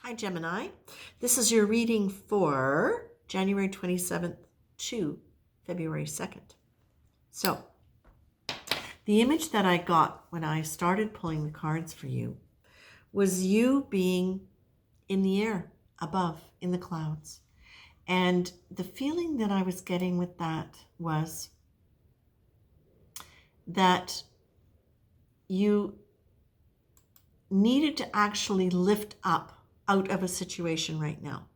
Hi, Gemini. This is your reading for January 27th to February 2nd. So, the image that I got when I started pulling the cards for you was you being in the air, above, in the clouds. And the feeling that I was getting with that was that you needed to actually lift up out of a situation right now.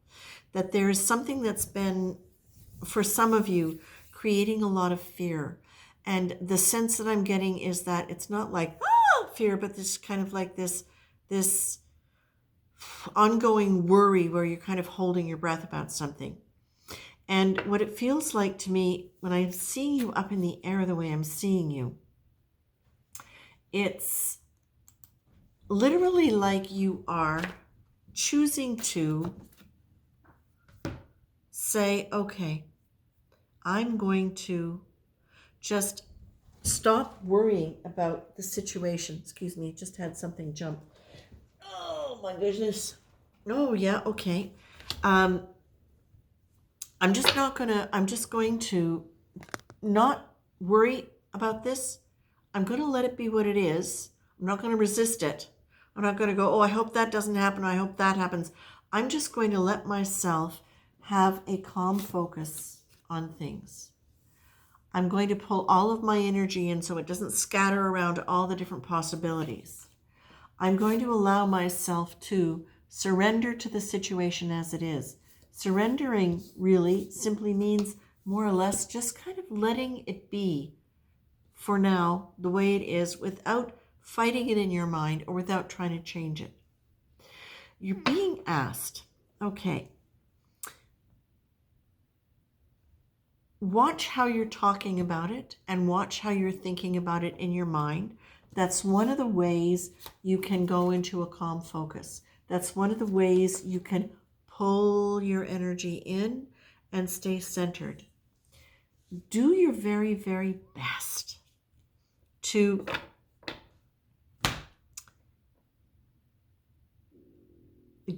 That there is something that's been, for some of you, creating a lot of fear. And the sense that I'm getting is that it's not like fear, but this kind of like this ongoing worry where you're kind of holding your breath about something. And what it feels like to me when I'm seeing you up in the air the way I'm seeing you, it's literally like you are choosing to say, okay, I'm going to just stop worrying about the situation. Excuse me, just had something jump. Oh my goodness. Oh yeah, okay. I'm just going to not worry about this. I'm going to let it be what it is. I'm not going to resist it. I'm not going to go, oh, I hope that doesn't happen. I hope that happens. I'm just going to let myself have a calm focus on things. I'm going to pull all of my energy in so it doesn't scatter around all the different possibilities. I'm going to allow myself to surrender to the situation as it is. Surrendering really simply means more or less just kind of letting it be for now the way it is without fighting it in your mind or without trying to change it. You're being asked, okay, watch how you're talking about it and watch how you're thinking about it in your mind. That's one of the ways you can go into a calm focus. That's one of the ways you can pull your energy in and stay centered. Do your very, very best to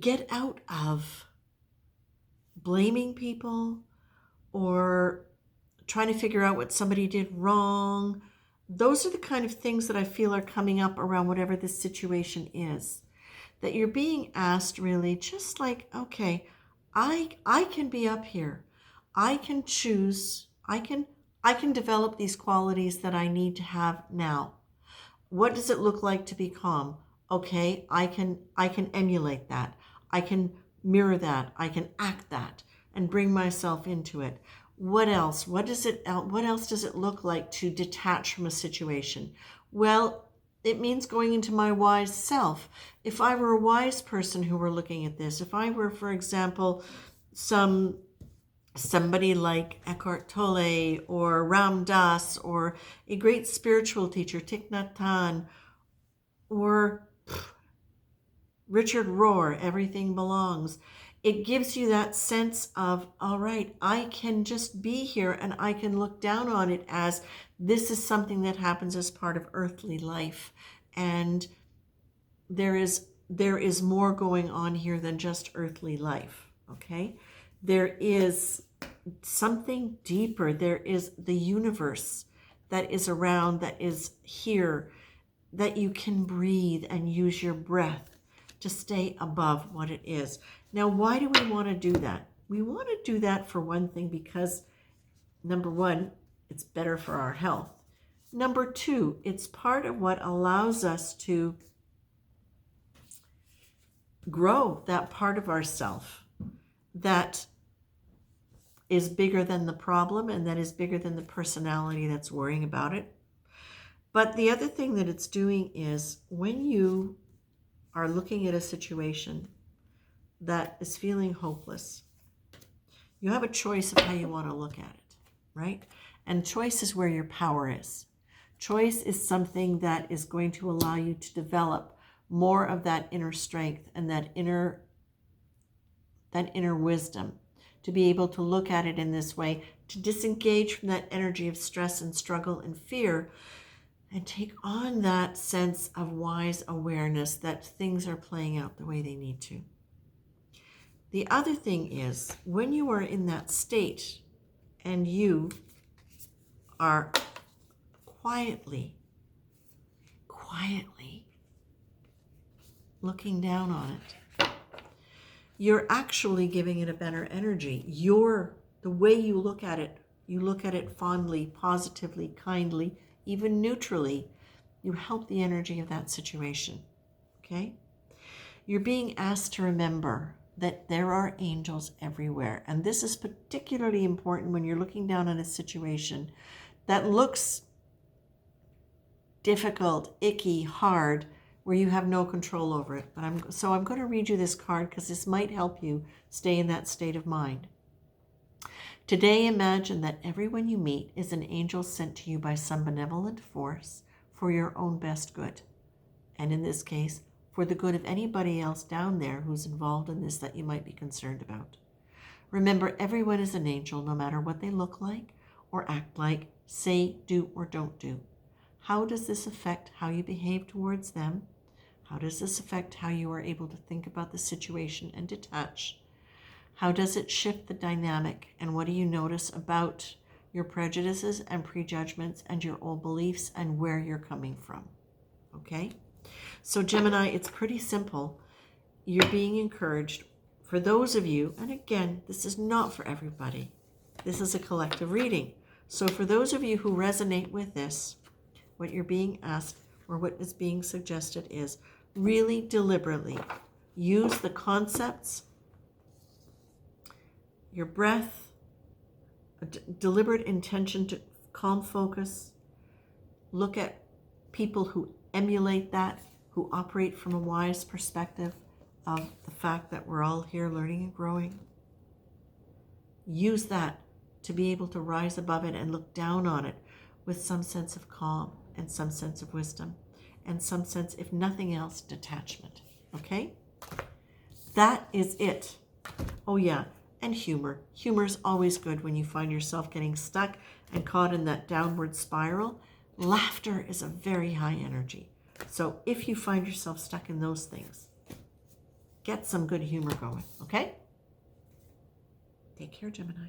get out of blaming people or trying to figure out what somebody did wrong. Those are the kind of things that I feel are coming up around whatever this situation is. That you're being asked really just like, okay, I can be up here. I can choose. I can develop these qualities that I need to have now. What does it look like to be calm? Okay, I can emulate that. I can mirror that. I can act that and bring myself into it. What else? What else does it look like to detach from a situation? Well, it means going into my wise self. If I were a wise person who were looking at this, if I were, for example, somebody like Eckhart Tolle or Ram Dass or a great spiritual teacher, Thich Nhat Hanh, or Richard Rohr, Everything Belongs. It gives you that sense of, all right, I can just be here and I can look down on it as this is something that happens as part of earthly life. And there is more going on here than just earthly life, okay? There is something deeper. There is the universe that is around, that is here, that you can breathe and use your breath to stay above what it is. Now, why do we want to do that? We want to do that for one thing because, number one, it's better for our health. Number two, it's part of what allows us to grow that part of ourself that is bigger than the problem and that is bigger than the personality that's worrying about it. But the other thing that it's doing is when you are looking at a situation that is feeling hopeless, you have a choice of how you want to look at it, right? And choice is where your power is. Choice is something that is going to allow you to develop more of that inner strength and that inner wisdom, to be able to look at it in this way, to disengage from that energy of stress and struggle and fear, and take on that sense of wise awareness that things are playing out the way they need to. The other thing is, when you are in that state and you are quietly looking down on it, you're actually giving it a better energy. The way you look at it fondly, positively, kindly, even neutrally. You help the energy of that situation, okay? You're being asked to remember that there are angels everywhere. And this is particularly important when you're looking down on a situation that looks difficult, icky, hard, where you have no control over it. I'm going to read you this card because this might help you stay in that state of mind. Today, imagine that everyone you meet is an angel sent to you by some benevolent force for your own best good. And in this case, for the good of anybody else down there who's involved in this that you might be concerned about. Remember, everyone is an angel, no matter what they look like or act like, say, do, or don't do. How does this affect how you behave towards them? How does this affect how you are able to think about the situation and detach? How does it shift the dynamic? And what do you notice about your prejudices and prejudgments and your old beliefs and where you're coming from? Okay? So Gemini, it's pretty simple. You're being encouraged. For those of you, and again, this is not for everybody. This is a collective reading. So for those of you who resonate with this, what you're being asked or what is being suggested is really deliberately use the concepts, your breath, a deliberate intention to calm focus. Look at people who emulate that, who operate from a wise perspective of the fact that we're all here learning and growing. Use that to be able to rise above it and look down on it with some sense of calm and some sense of wisdom and some sense, if nothing else, detachment. Okay? That is it. Oh yeah, and humor. Humor is always good when you find yourself getting stuck and caught in that downward spiral. Laughter is a very high energy. So if you find yourself stuck in those things, get some good humor going, okay? Take care, Gemini.